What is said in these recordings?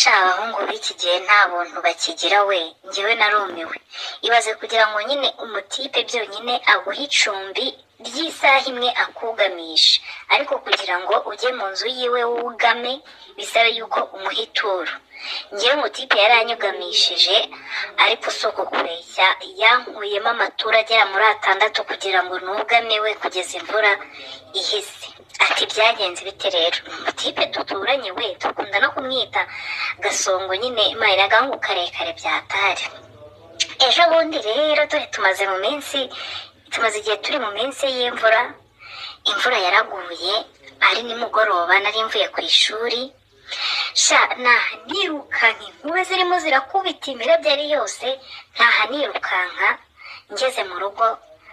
sha abahungu b'iki gihe nta buntu bakigira we, njyewe narumiwe. Ibaze kugira ngo nyine umutipe byonyine aguhe icumbi ry'isaha imwe akugamisha, ariko kugira ngo ujye mu nzu yiwe wugame bisaba yuko umuha ituro. Njyewe umutipe yaranyugamishije, ariko si uko kubeshya, yankuyemo amaturo agera muri 6 kugira ngo nugame we kugeza imvura ihise. Ati byagenze bite rero? Umutipe duturanye we, dukunda no kumwita Gasongo nyine, mayira gangu karekare byatari. Ejo bundi rero dore tumaze igihe turi mu minsi y'imvura. Imvura yaraguye, ari nimugoroba nari mvuye ku ishuri. Sha nirukanka, inkuba zirimo zirakubita imirabyo ari yose, nirukanka ngeze mu rugo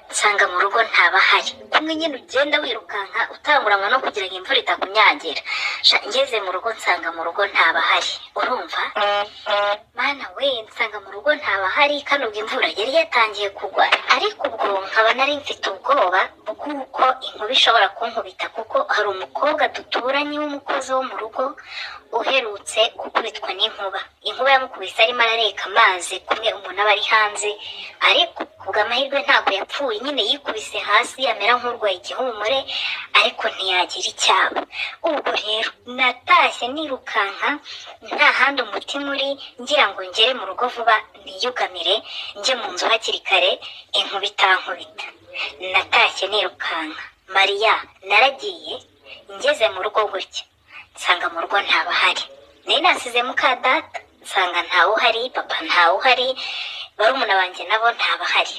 nsanga mu rugo ntabahari. Kumwe nyine ugenda wirukanka utanguranwa no kugira ngo imvura itakunyagira. Ngeze mu rugo nsanga mu rugo ntabahari. Urumva? Mana we, nsanga mu rugo ntabahari kandi ubwo imvura yari yatangiye kugwa, ariko ubwo nkaba nari mfite ubwoba bw'uko inkuba ishobora kunkubita, kuko hari umukobwa duturanye w'umukozi wo mu rugo uherutse gukubitwa n'inkuba. Inkuba yamukubise arimo arareka amazi, kumwe umuntu aba ari hanze, ariko kubw'amahirwe ntabwo yapfuye, nyine yikubise hasi amera nk'urwaye igihumure, ariko ntiyagira icyaba. Ubwo rero natashye nirukanka, nta handi umutima uri, ngira ngo ngere mu rugo vuba niyugamire njye mu nzu hakiri kare inkuba itankubita. Natashye nirukanka, Mariya naragiye. Ngeze mu rugo gutya nsanga mu rugo ntabahari. Nari nasize muka data, nsanga ntawe uhari, papa ntawe uhari, barumuna banjye nabo ntabahari.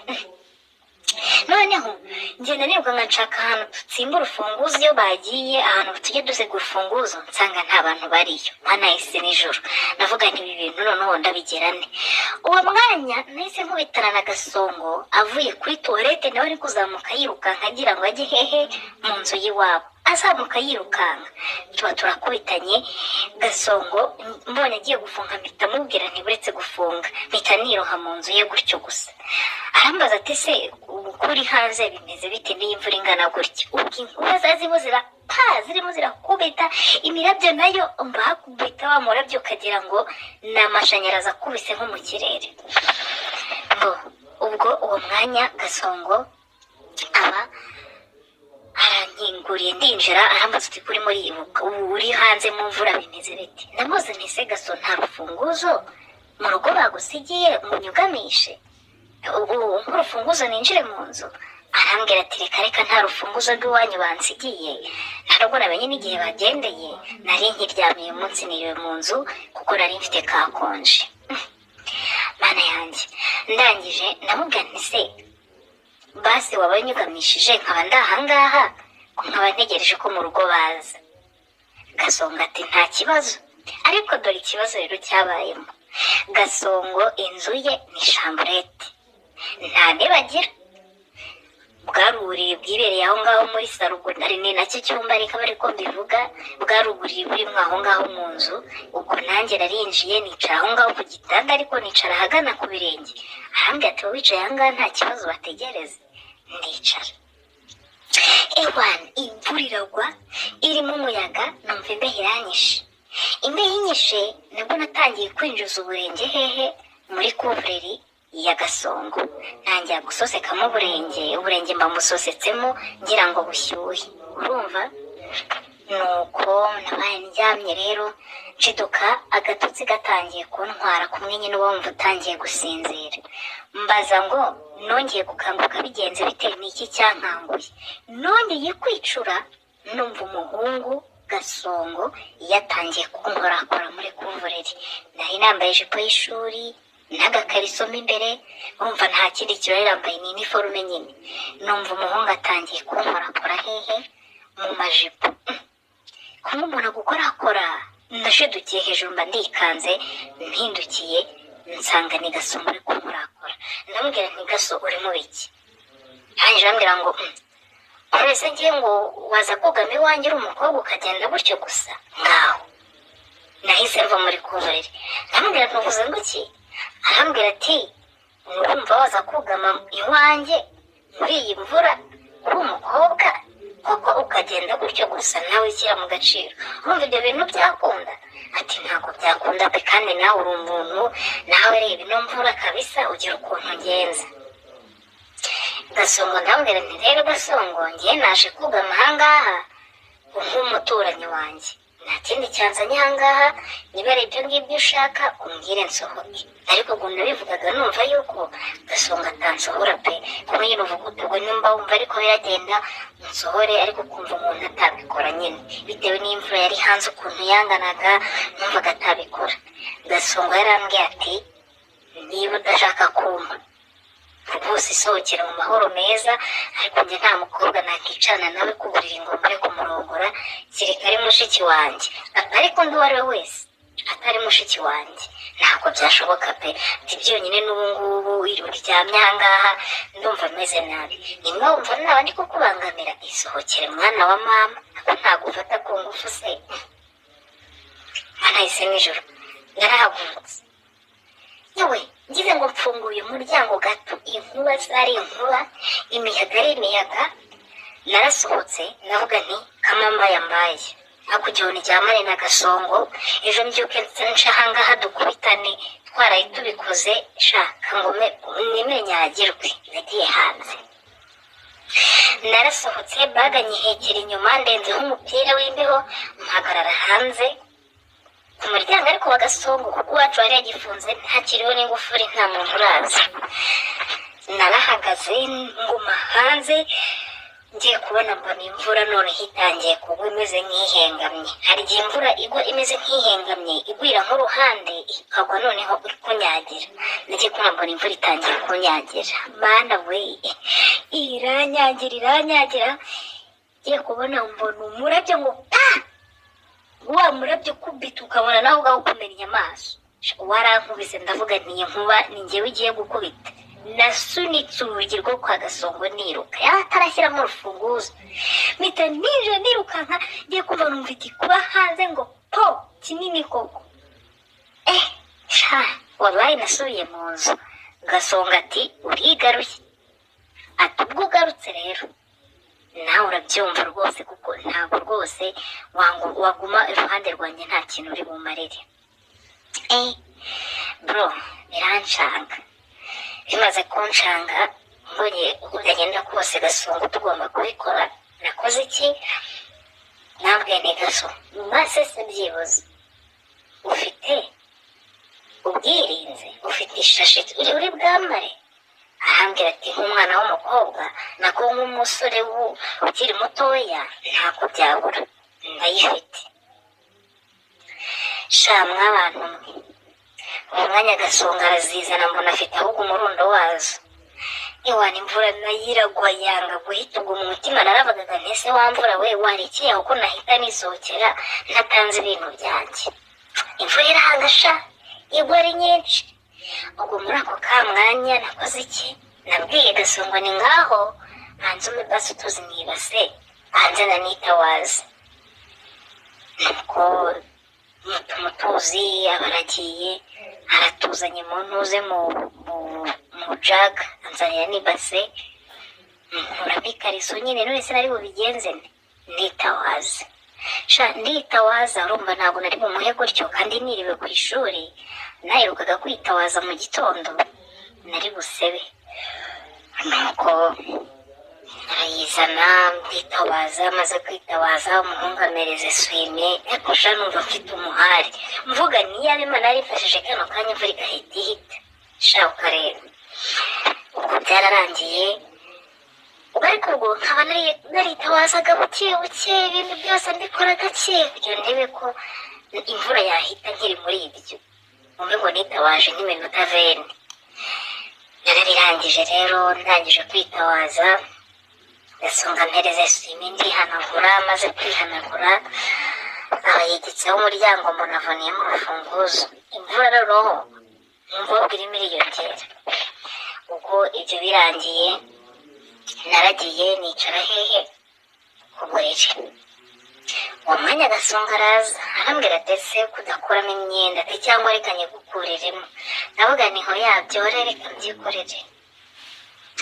Noneho ngenda nibuka nshaka ahantu dutsimba urufunguzo. Iyo bagiye ahantu tujye dusiga urufunguzo, nsanga nta bantu bariyo. Nahise nijoro navuga nti ibi bintu noneho ndabigirane. Uwo mwanya nahise nkubitana na Gasongo avuye kuri toilette, nawe ari kuzamuka yirukanka agira ngo ajye hehe, mu nzu y'iwabo. Azamuka yirukanka, tuba turakubitanye. Gasongo mbonye agiye gufunga, mpita mubwira nti buretse gufunga, mpita niroha mu nzu ye gutyo gusa. Arambaza ati se kuri hanze bimeze bite n'imvura ingana gutya? Ubwo inkuba zirimo zirakubita, imirabyo nayo mbakubita wa murabyo ukagira ngo ni amashanyarazi akubise nko mu kirere. Ubwo uwo mwanya Gasongo aba arankinguriye, ndinjira. Arambaza ati kuri muri uri hanze mu mvura bimeze bite? Ndamuzi nti se Gaso, nta rufunguzo mu rugo bagusigiye munyugamishe? Nk'urufunguzo ninjire mu nzu? Arambwira ati reka nta rufunguzo rw'iwanyu bansigiye, nta nubwo namenye n'igihe bagendeye, nari nkiryamiye umunsi niriwe mu nzu kuko nari mfite kakonje. Mana yanjye, ndangije ndamubwira nti se basi wabanyugamishije nkaba ndahangaha, nkaba ntegereje ko mu rugo baza. Gasongo ati nta kibazo. Ariko dore ikibazo rero cyabayemo. Gasongo inzu ye ni chambrette, nta ntebe agira. Bwari uburiri bwibereye aho ngaho muri saro, ubwo ni nacyo cyumba ariko ariko mbivuga, bwari uburiri burimo aho ngaho mu nzu. Ubwo nanjye narinjiye nicara aho ngaho ku gitanda, ariko nicara ahagana ku birenge. Arambwira ati wicaye aha ngaha nta kibazo, bategereze. Ndicara. Ewana, imvura iragwa irimo umuyaga, numva imbeho iranyishe. Imbeho inyishe nibwo natangiye kwinjiza uburenge hehe, muri kuvureri ya Gasongo. Ntangira gusosekamo uburenge mba musosetsemo ngira ngo bushyuhe. Urumva? Nuko nabaye ndyamye rero, nshiduka agatotsi gatangiye kuntwara, kumwe nyine wumva utangiye gusinzira. Mbaza ngo nongeye gukanguka bigenze bite, n'iki cyankanguye? Nongeye kwicura, numva umuhungu Gasongo yatangiye kunkorakora muri kuvureri. Nari nambaye ijipo y'ishuri n'agakariso mo imbere, urumva nta kindi kibaye, yambaye ni iniforume nyine. Numva umuhungu atangiye kunkorakora hehe, mu majipo. Kumwe umuntu agukorakora, ndashidukiye hejuru, mba ndikanze, mpindukiye nsanga ni Gasongo uri kunkorakora. Ndamubwira nti Gaso, uri mu biki? Arangije arambwira ngo uretse ngiye ngo waza kugama iwanjye uri umukobwa ukagenda gutyo gusa? Ngaho nahise mva muri kuvureri. Ndamubwira ntuvuze ngo iki? Arambwira ati urumva waza kugama iwanjye muri iyi mvura uri umukobwa? koko ukagenda gutyo gusa nawe ushyira mu gaciro. Urumva ibyo bintu byakunda? Ati ntabwo byakunda pe, kandi nawe uri umuntu, nawe reba ino mvura kabisa ugira ukuntu ngenza. Gasongo ndambwira nti rero Gasongo, ngiye naje kugama ahangaha nk'umuturanyi wanjye, nta kindi cyanzanye ahangaha, niba ari ibyo ngibyo ushaka umbwire nsohoke. Ariko ubwo nabivugaga numva yuko Gasongo atansohora pe, kuko nyine uvuga utubwo nimba wumva ariko biragenda nsohore, ariko kumva umuntu atabikora nyine bitewe n'imvura yari hanze ukuntu yanganaga, numvaga atabikora. Gasongo yarambwiye ati niba udashaka kumpa rwose isohokera mu mahoro meza, ariko njye nta mukobwa nakicana nawe ku buriri ngo mbure kumurongora kereka ari mushiki wanjye, ariko undi uwo ari we wese atari mushiki wanjye ntabwo byashoboka pe. Ati byonyine n'ubu ngubu uryamye ahangaha ndumva ameze nabi, nimba wumva naba ndi kukubangamira isohokere mwana wa mama, ako ntabwo ufata ku ngufu se. Nahise nijoro narahagurutse, yewe ngize ngo mfunguye umuryango gato, inkuba zari inkuba, imiyaga ari imiyaga. Narasohotse ndavuga nti kamama yambaye hakurya nijyamane na Gasongo, ejo mbyuke nce ahangaha dukubitane, twaraye tubikoze shaka ngo nimenyagirwe. Nagiye hanze, narasohotse baga nyihekera inyuma, ndenzeho umupira w'imbeho, mpagarara hanze ku muryango ariko wa Gasongo, kuko iwacu hari yagifunze ntakiriho n'ingufuri, nta muntu uraza. Narahagaze nguma hanze, ngiye kubona mbona imvura noneho itangiye kugwa imeze nk'ihengamye. Hari igihe imvura igwa imeze nk'ihengamye, igwira nk'uruhande ikagwa noneho ikunyagira. Nagiye kubona mbona imvura itangiye kunyagira, mana we iranyagira. Ngiye kubona mbona umurabyo ngo pa, wa murabyo ukubita ukabona nawe ubwawe ukumenya amaso. Warankubise ndavuga nti nkuba ni njyewe ugiye gukubita. Nasunitse urugi rwo kwa Gasongo niruka, atarashyiramo urufunguzo, mpita nije nirukanka. Ngiye kumva numva igikuba hanze ngo po kinini koko. Wallahi nasubiye mu nzu. Gasongo ati urigaruye. Ati ubwo ugarutse rero nawe urabyumva rwose, kuko ntabwo rwose waguma iruhande rwanjye nta kintu uri bumarire. Bro birancanga. Bimaze kunshanga, mbonye uko byagenda kose Gasongo tugomba kubikora. Nakoze iki? Nabwiye nti Gasongo mbase se byibuze ufite ubwirinzi, ufite ishashi uri bwambare? Arambwira ati nk'umwana w'umukobwa nako nk'umusore ukiri mutoya ntabwo byabura, ndayifite. Shamwe abantu mwe, uwo mwanya Gasongo arazizana mbona afite ahubwo umurundo wazo. Iwana imvura nayiragwa yanga guhita ubwo mu mutima naravugaga nti ese wamvura we warekeye aho ko nahita nisohokera ntatanze ibintu byanjye. Imvura irahangasha igwa ari nyinshi. Ubwo muri ako ka mwanya nakoze iki? Nabwiye Gasongo ni ngaho hanze ume basi utuzi mwibase hanze na nitawaza. Nuko mutuzi abaragiye aratuzanye mu ntuze mu jaga, anzanira n'ibase, nkuramo ikariso nyine none se nari bubigenze nditawaza. Nditawaza urumva ntabwo nari bumuhe gutyo, kandi niriwe ku ishuri naherukaga kwitawaza mu gitondo nari busebe. Nuko arayizana nditawaza, maze kwitawaza umuhungu amereze swime, ariko sha numva mfite umuhari, mvuga niyabe Imana yarifashije kano kanya imvura igahita ihita. Sha ukareba ubwo byararangiye, ubwo ariko ubwo nkaba naritawazaga buke buke, ibintu byose mbikora gake kugira ndebe ko imvura yahita nkiri muri ibyo. Umwe ngo nitawaje nk'iminota 20. Narabirangije rero, ndangije kwitawaza Gasongo mpereze swime ndihanagura, maze kwihanagura aba yegitseho umuryango mbona avuniyemo urufunguzo. Imvura rero numva irimo iriyongera. Ubwo ibyo birangiye naragiye nicara hehe ku buriri. Uwo mwanya Gasongo araza arambwira ati ese kudakuramo imyenda ati cyangwa reka nyigukuriremo. Navuga ni ho yabyo reka mbyikorere.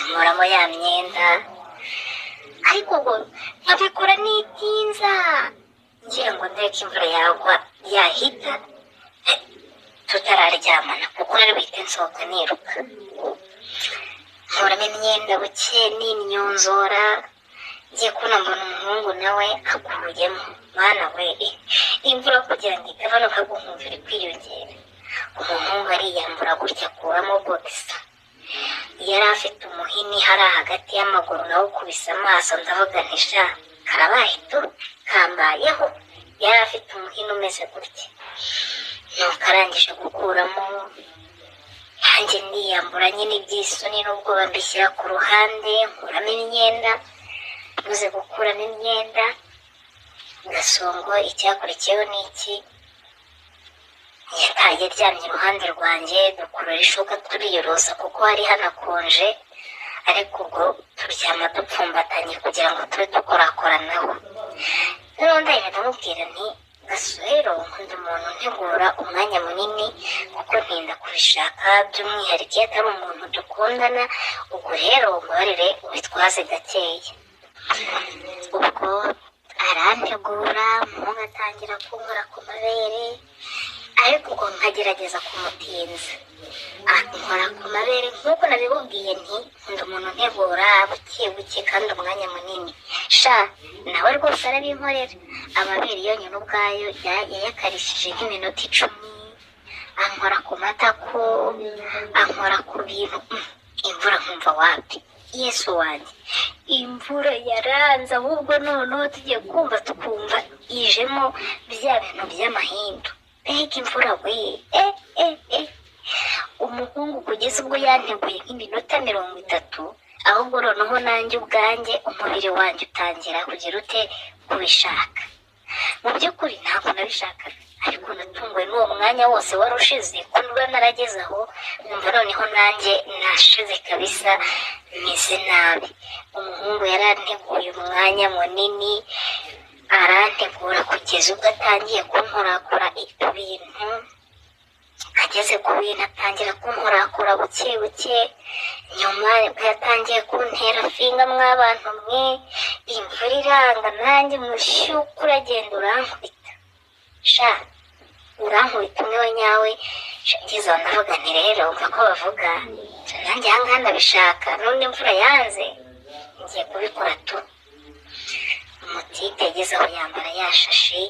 Nkuramo ya myenda ariko ngo nkabikora nitinza ngira ngo ndeke imvura yagwa yahita tutararyamana kuko rero bihita nsohoka niruka nkuramo imyenda buke n'imyunzora ngiye kubona mbona umuhungu nawe akuyemo mwana we imvura kugira ngo igabanuka guhumva iri kwiyongera umuhungu ariyambura gutya akuramo bogisa yari afite umuhini hari hagati y'amaguru nawe ukubise amaso ndavuga nti sha karabaye tu kambayeho yari afite umuhini umeze gutya nuko arangije gukuramo nanjye niyambura nyine iby'isoni n'ubwoba mbishyira ku ruhande nkuramo imyenda maze gukuramo imyenda gasongo icyakurikiyeho ni iki yataye aryamye iruhande rwanjye dukurura ishuka turiyorosa kuko hari hanakonje ariko ubwo turyama dupfumbatanye kugira ngo tube dukorakoranaho noneho ndahita ndamubwira nti gasubiro nkunda umuntu ntegura umwanya munini kuko ntinda kubishaka by'umwihariko iyo atari umuntu dukundana ubwo rero umbabarire ubitwaze gakeya ubwo arantegura umuhungu atangira kunkora ku mabere ariko ubwo nkagerageza kumutinza ankora ku mabere nk'uko nabibubwiye nti nkunda umuntu ntegura buke buke kandi umwanya munini sha nawe rwose arabinkorera amabere yonyine ubwayo yayakarishije nk'iminota 10 ankora ku matako ankora ku bintu imvura nkumva wapi yesu wanjye imvura yaranze ahubwo noneho tugiye kumva tukumva ijemo bya bintu by'amahindu mbega imvura we umuhungu kugeza ubwo yanteguye nk'iminota 30 ahubwo noneho nanjye ubwanjye umubiri wanjye utangira kugira ute kubishaka mu by'ukuri ntabwo nabishakaga ariko natunguwe n'uwo mwanya wose wari ushize ko niba narageze aho numva noneho nanjye nashize kabisa meze nabi umuhungu yaranteguye umwanya munini arantegura kugeza ubwo atangiye kunkorakora ibintu ageze ku bintu atangira kunkorakora buke buke nyuma yatangiye kuntera finga mw'abantu mwe imvura iranga nanjye mushyuka uragenda urankubita sha urankubita umwe wa nyawe ngeze aho ndavuga nti rero umva ko bavuga nanjye ahangaha ndabishaka n'undi imvura yanze ngiye kubikora tu umutipe yageze aho yambara yashashi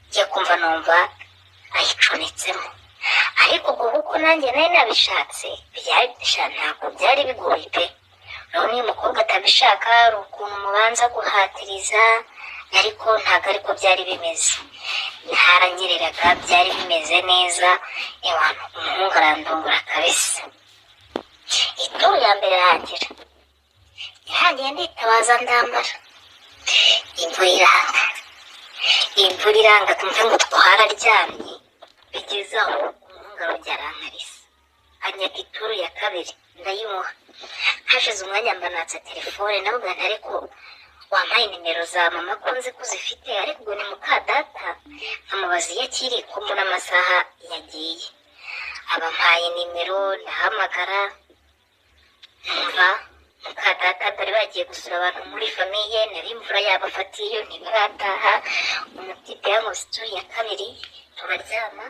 ngiye kumva numva ayicometsemo ariko ubwo kuko nanjye nari nabishatse ntabwo byari bigoye pe urabona iyo umukobwa atabishaka hari ukuntu mubanza guhatiriza ariko ntabwo ariko byari bimeze ntaranyereraga byari bimeze neza umuhungu arandungura kabisa ituru ya mbere yarangira yarangiye nditabaza ndambara imvura iranga tumve ngo twararyamye bigeze aho umuhungu arongera arankarisa anyaka ituru ya kabiri ndayimuha hashize umwanya mbanatsa telefone navuga nti ariko wampaye nimero za mama ko nzi ko uzifite ariko ubwo ni muka data nkamubaza iyo akiri ko mbona amasaha yagiye abampaye nimero ndahamagara numva muka data bari bagiye gusura abantu muri famiye nari imvura yabafatiye ntibarataha umutipe yankubise ituru ya kabiri turaryama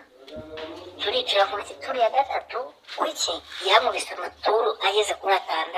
turicara ku ituru ya gatatu kuki yankubise amaturu ageze kuri 6